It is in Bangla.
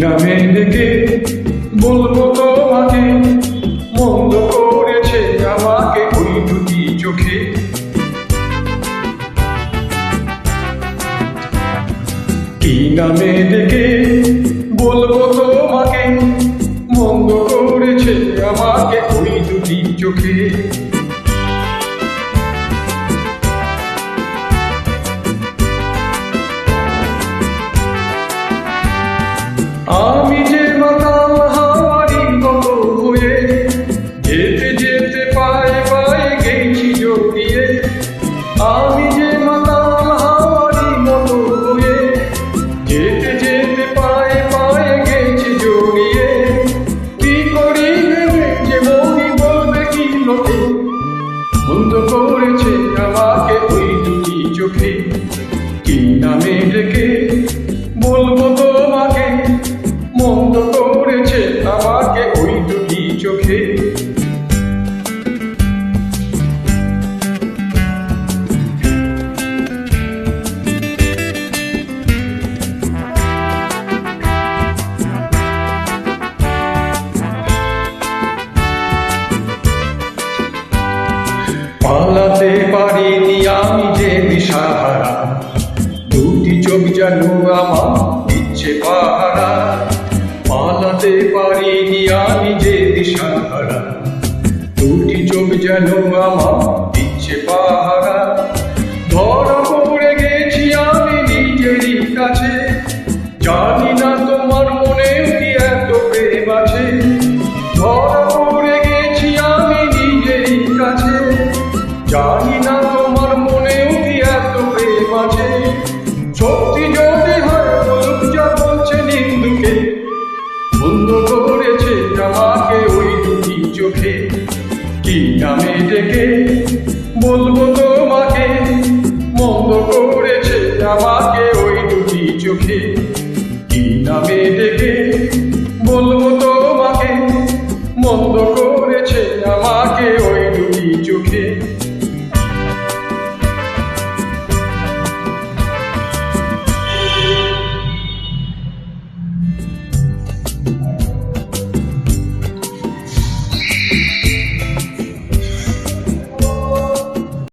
নামে ডেকে বলবো তোমাকে, মন্দ করেছে আমাকে ওই দুটি চোখে। কি নামে ডেকে বলবো তোমাকে, মন্দ করেছে আমাকে ওই দুটি চোখে। আমি যে মাতাল হাওয়ারি মতো হয়ে যেতে যেতে পায়ে পায়ে গেছি জড়িয়ে। আমি যে মাতাল হাওয়ারি মতো হয়ে যেতে যেতে পায়ে পায়ে গেছি জড়িয়ে। কি করি ভেবে যে মরি বলবে কি লোকে, বন্ধ করেছে আমাকে ওই দুটি চোখে। কি নামে ডেকে বলবো তোমাকে, মন্দ করেছে আমাকে ওই দুটি চোখে। পালাতে পারিনি আমি যে দিশাহারা, দুটি চোখ যেন আমার ইচ্ছে পাহারা। পালাতে পারিনি আমি যে দিশাহারা, দুটি চোখ যেন আমার ইচ্ছে পাহারা। ধরা পড়ে গেছি আমি নিজেরই কাছে, জানি না তোমার মনে কি এত প্রেম আছে। ধরা পড়ে গেছি আমি নিজেরই কাছে, জানি না তোমার মনেও কি এত প্রেম আছে। সত্যি যদি হয় বলুক যা বলছে নিন্দুকে, বন্ধ করেছে আমাকে ওই দুটি চোখে। কি নামে ডেকে বলবো তোমাকে, মন্দ করেছে আমাকে ওই দুটি চোখে। কি নামে ডেকে বলবো তোমাকে, মন্দ করেছে আমাকে ওই দুটি চোখে।